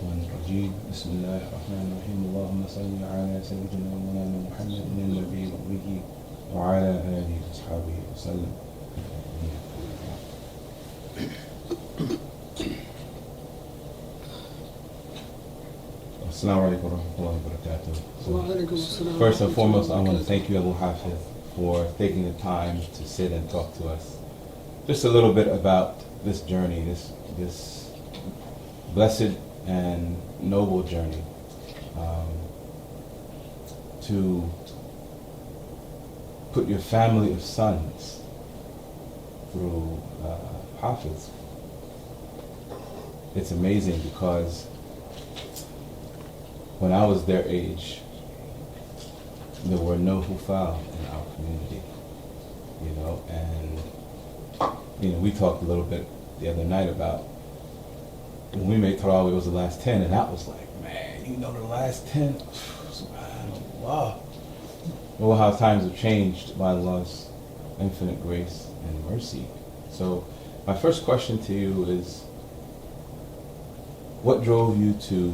الشيطان الرجيم بسم الله الرحمن الرحيم اللهم صل على سيدنا مولانا محمد النبي الأمي وعلى آله وأصحابه وسلم. Assalamu alaikum wa rahmatullahi wa barakatuh. First and foremost, I want to thank you, Abu Hafiz, for taking the time to sit and talk to us. Just a little bit about this journey, this blessed and noble journey to put your family of sons through Hafiz. It's amazing because when I was their age, there were no hufal in our community, and we talked a little bit the other night about when we made Tarawih, it was the last 10, and that was like, man, the last 10, subhanAllah. Oh, how times have changed by Allah's infinite grace and mercy. So my first question to you is, what drove you to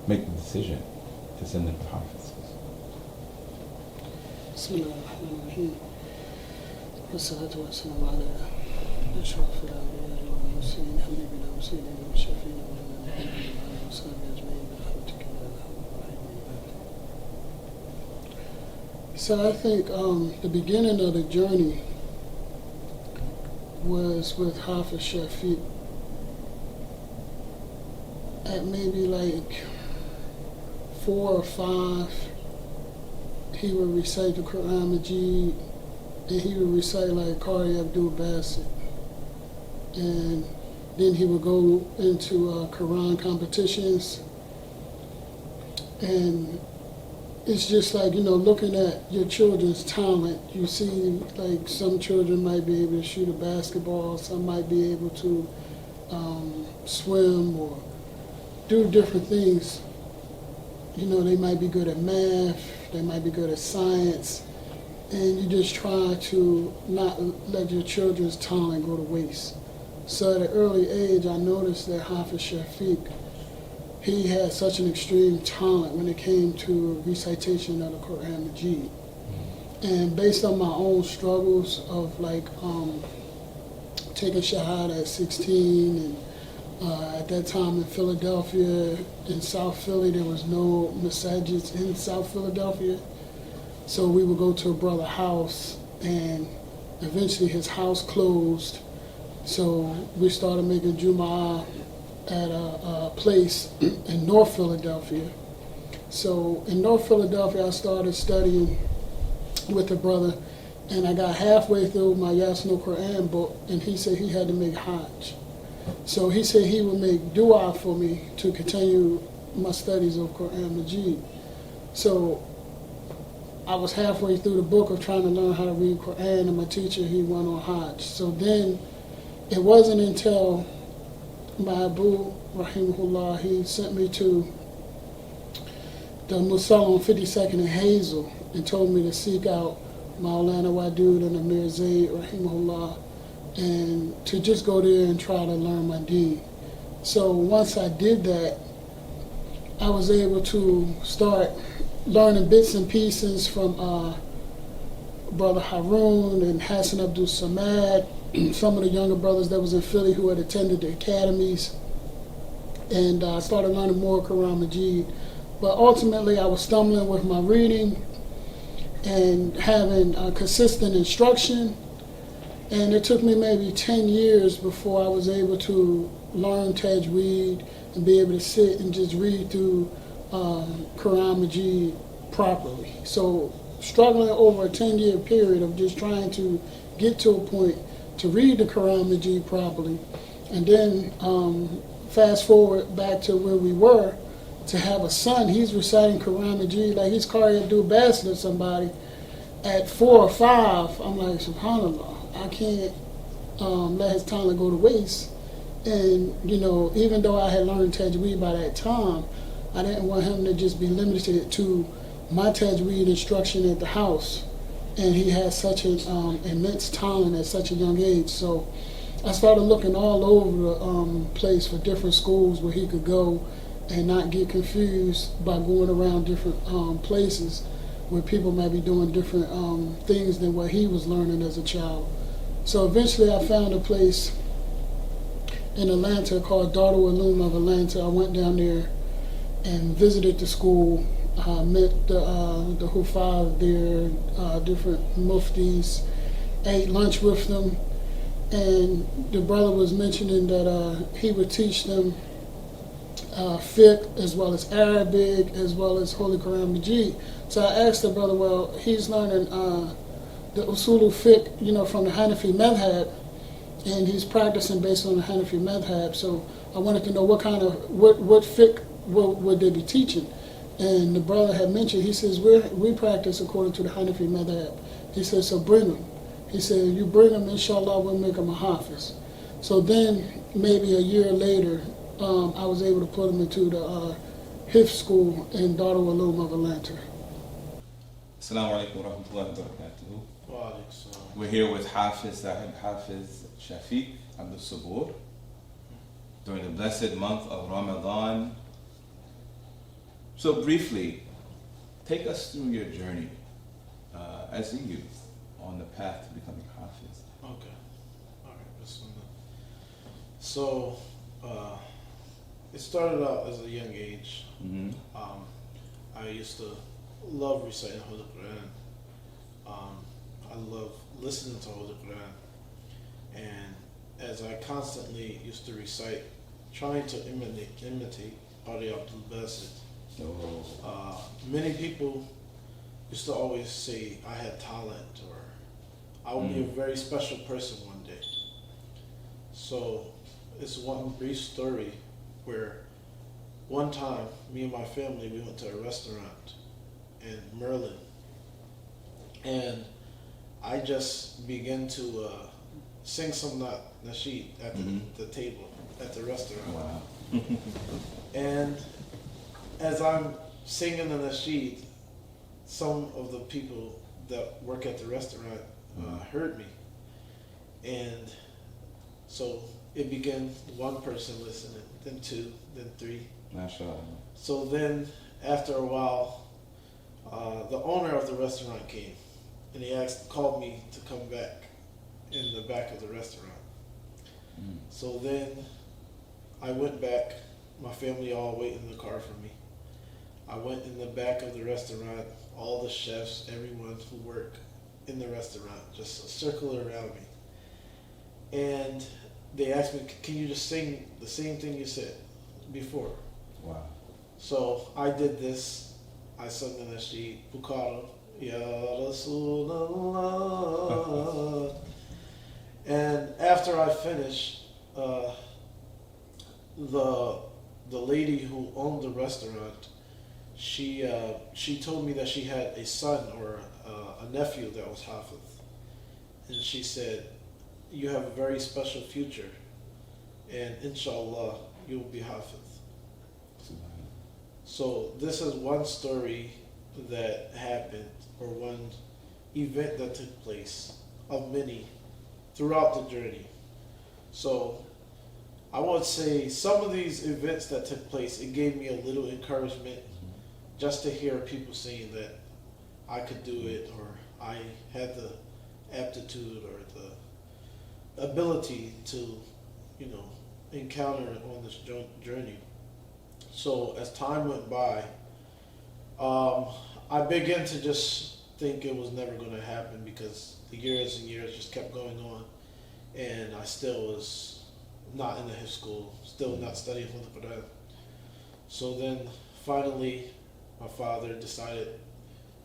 make the decision to send them to Hafiz? Bismillahirrahmanirrahim. Wassalatu wassalamu ala ashrafil anbiya wal mursalin habibina wa sayyidina wa shafiina wa nabiyina wa sahbihi ajma'in bi rahmatika ya arhamar rahimin. So I think the beginning of the journey was with Hafiz Shafiq. At maybe like 4 or 5, he would recite the Quran Majid, and he would recite like Qari Abdul Basit. And then he would go into Quran competitions. And it's just like, looking at your children's talent, you see like some children might be able to shoot a basketball, some might be able to swim or do different things. They might be good at math, they might be good at science, and you just try to not let your children's talent go to waste. So at an early age, I noticed that Hafiz Shafiq, he had such an extreme talent when it came to recitation of the Quran Majid. And based on my own struggles of taking Shahada at 16, and at that time in Philadelphia, in South Philly, there was no masajids in South Philadelphia. So we would go to a brother's house, and eventually his house closed. So we started making Jum'ah at a place in North Philadelphia. So in North Philadelphia, I started studying with a brother, and I got halfway through my Yasno Quran book, and he said he had to make Hajj. So he said he would make dua for me to continue my studies of Quran Majid. So I was halfway through the book of trying to learn how to read Quran, and my teacher, he went on Hajj. So then it wasn't until my Abu, rahimahullah, he sent me to the Musalla on 52nd and Hazel and told me to seek out Maulana Wadud and Amir Zayd, rahimahullah, and to just go there and try to learn my deen. So once I did that, I was able to start learning bits and pieces from Brother Harun and Hassan Abdul Samad, some of the younger brothers that was in Philly who had attended the academies, and I started learning more Quran Majid. But ultimately I was stumbling with my reading and having consistent instruction. And it took me maybe 10 years before I was able to learn Tajweed and be able to sit and just read through Quran Majid properly. So struggling over a 10-year period of just trying to get to a point to read the Quran Majid properly. And then fast forward back to where we were, to have a son, he's reciting Quran Majid like he's Qari Abdul Basit or somebody at 4 or 5. I'm like, subhanAllah. I can't let his talent go to waste. And, even though I had learned Tajweed by that time, I didn't want him to just be limited to my Tajweed instruction at the house. And he had such an immense talent at such a young age. So I started looking all over the place for different schools where he could go and not get confused by going around different places where people might be doing different things than what he was learning as a child. So eventually I found a place in Atlanta called Daughter Ulum of Atlanta. I went down there and visited the school. Met the Hufaz there, different muftis, ate lunch with them, and the brother was mentioning that he would teach them fiqh as well as Arabic as well as Holy Quran Majid. So I asked the brother, well, he's learning the usulu fiqh, from the Hanafi madhab, and he's practicing based on the Hanafi madhab. So I wanted to know what fiqh would they be teaching. And the brother had mentioned, he says, we practice according to the Hanafi madhab. He said, so bring them. He said, you bring them, inshallah, we'll make them a hafiz. So then, maybe a year later, I was able to put him into the Hifz school in Daughter Ulum of Atlanta. Assalamu alaikum wa rahmatullahi wa barakatuhu. Wa alaikum salam. We're here with Hafiz Shafiq Abdul Sabur during the blessed month of Ramadan. So briefly, take us through your journey as a youth on the path to becoming Hafiz. Okay. All right. Bismillah. So, it started out as a young age. Mm-hmm. I used to love reciting Holy Quran. I love listening to Holy Quran. And as I constantly used to recite, trying to imitate Qari Abdul Basit, many people used to always say I had talent or I would be a very special person one day. So it's one brief story where one time me and my family, we went to a restaurant in Merlin, and I just began to sing some nasheed at the table at the restaurant. Wow. And as I'm singing the nasheed, some of the people that work at the restaurant heard me. And so it began one person listening, then two, then three. MashaAllah. So then after a while, the owner of the restaurant came and he called me to come back in the back of the restaurant. So then I went back, my family all waiting in the car for me. I went in the back of the restaurant, all the chefs, everyone who worked in the restaurant, just a circle around me. And they asked me, can you just sing the same thing you said before? Wow. So I did this. I sung the nasheed, Bukhara, Ya Rasulallah. And after I finished, the lady who owned the restaurant, she told me that she had a son or a nephew that was Hafiz. And she said, you have a very special future, and inshallah, you will be Hafiz. So this is one story that happened, or one event that took place of many throughout the journey. So I would say some of these events that took place, it gave me a little encouragement just to hear people saying that I could do it, or I had the aptitude or the ability to, encounter it on this journey. So as time went by, I began to just think it was never going to happen because the years and years just kept going on, and I still was not in the Hifz school, still not studying Holy Quran. So then finally, my father decided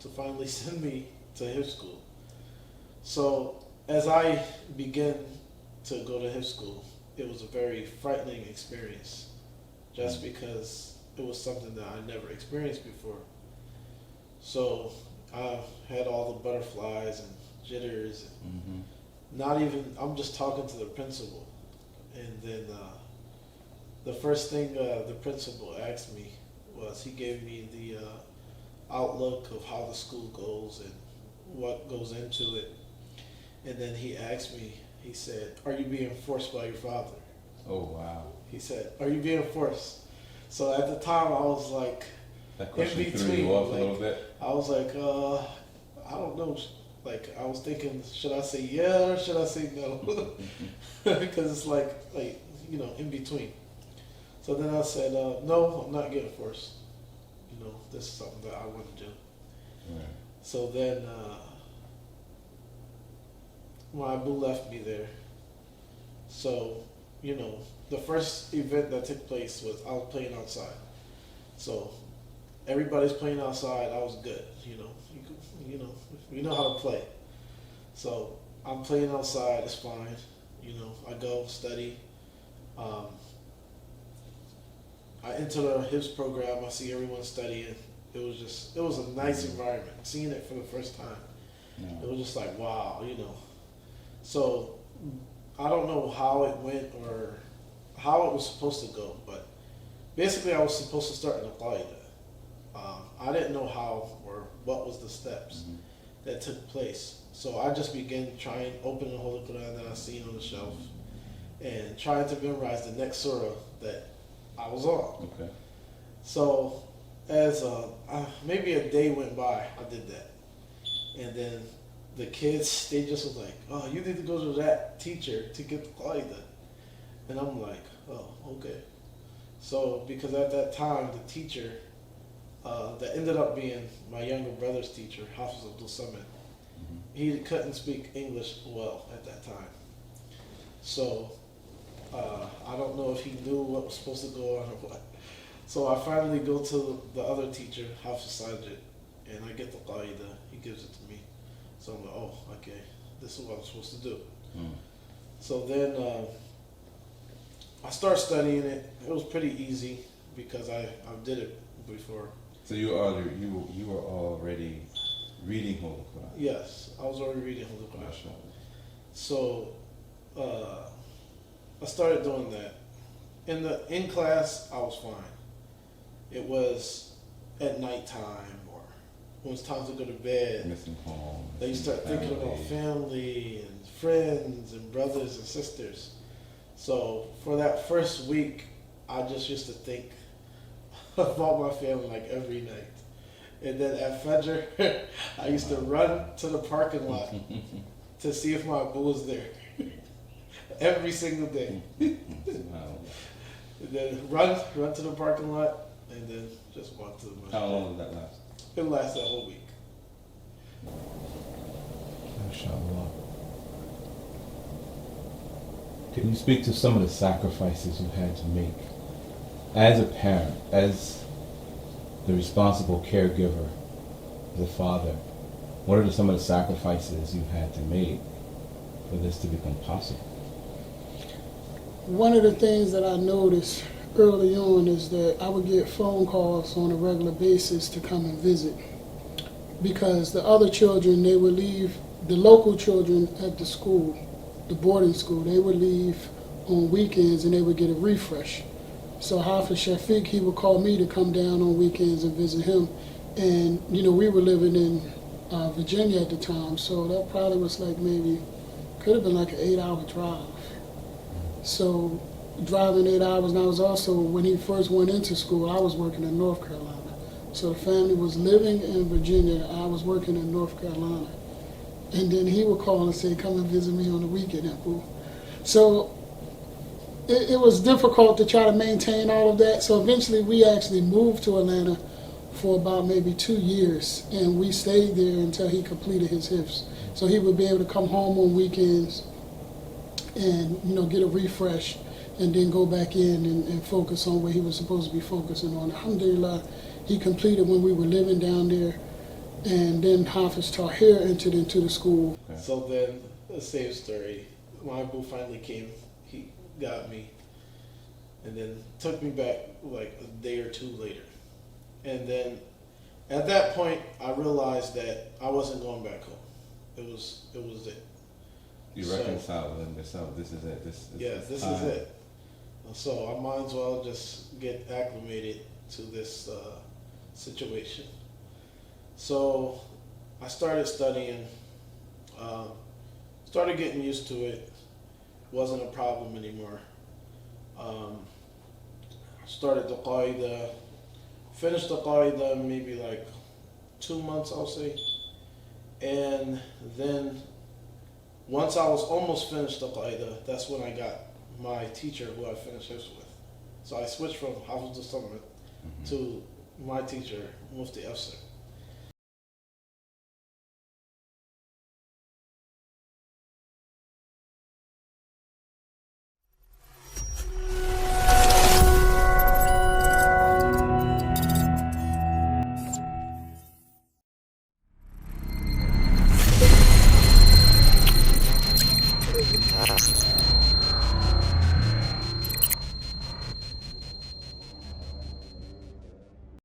to finally send me to Hifz school. So as I began to go to Hifz school, it was a very frightening experience, just because it was something that I never experienced before. So I had all the butterflies and jitters, and I'm just talking to the principal. And then the first thing the principal asked me was, he gave me the outlook of how the school goes and what goes into it. And then he asked me, he said, "Are you being forced by your father?" Oh wow. He said, "Are you being forced?" So at the time, I was like, That in question threw between, you off a like, little bit. I was like, I don't know. Like, I was thinking, should I say yeah or should I say no? Because it's like, in between. So then I said, no, I'm not getting forced. This is something that I want to do. Right. So then, my boo left me there. So, the first event that took place was I was playing outside. So everybody's playing outside. I was good. You know how to play. So I'm playing outside. It's fine. I go study. I enter the HIPS program. I see everyone studying. It was a nice environment. Seeing it for the first time, Yeah. it was just like wow. So I don't know how it went or how it was supposed to go, but basically I was supposed to start in Al-Qaeda. I didn't know how or what was the steps that took place. So I just began trying, opening the Holy Quran that I seen on the shelf and trying to memorize the next surah that I was on. Okay. So as maybe a day went by, I did that. And then the kids, they just was like, oh, you need to go to that teacher to get the Qaeda. And I'm like, oh, okay. So because at that time, the teacher that ended up being my younger brother's teacher, Hafiz Abdul Samad, he couldn't speak English well at that time. So I don't know if he knew what was supposed to go on or what. So I finally go to the other teacher, Hafiz Sajid, and I get the Qaeda. He gives it to me. So I'm like, oh, okay, this is what I'm supposed to do. So then I start studying it. It was pretty easy because I did it before. So you were already reading Holy Quran. Yes, I was already reading Holy Quran. Mashallah. So I started doing that. In class, I was fine. It was at nighttime or when it's time to go to bed. Missing home. Then you start thinking about family and friends and brothers and sisters. So for that first week, I just used to think about my family like every night. And then at Fajr, I used to run to the parking lot to see if my boo was there. Every single day. Wow. And then run to the parking lot and then just walk to the masjid. How long did that last? It lasted a whole week. Mashallah. Can you speak to some of the sacrifices you had to make as a parent, as the responsible caregiver, the father? What are some of the sacrifices you had to make for this to become possible? One of the things that I noticed early on is that I would get phone calls on a regular basis to come and visit because the other children, they would leave, the local children at the school, the boarding school, they would leave on weekends and they would get a refresh. So Hafiz Shafiq, he would call me to come down on weekends and visit him. And, we were living in Virginia at the time, so that probably was like could have been like an 8-hour drive. So driving 8 hours, and I was also, when he first went into school, I was working in North Carolina. So the family was living in Virginia, I was working in North Carolina. And then he would call and say, come and visit me on the weekend. So it was difficult to try to maintain all of that. So eventually we actually moved to Atlanta for about maybe 2 years, and we stayed there until he completed his HIPS. So he would be able to come home on weekends and get a refresh and then go back in and focus on what he was supposed to be focusing on. Alhamdulillah, he completed when we were living down there, and then Hafiz Tahir entered into the school. Okay. So then, the same story. My boo finally came. He got me, and then took me back like a day or two later. And then, at that point, I realized that I wasn't going back home. It was it. You reconcile with yourself. This is it. This This is it. So I might as well just get acclimated to this situation. So I started studying, started getting used to it, wasn't a problem anymore. Started the qaida, finished the qaida maybe like 2 months, I'll say. And then once I was almost finished the qaida, that's when I got my teacher who I finished his with. So I switched from Hafiz al-Summit to my teacher, Mufti Afsar.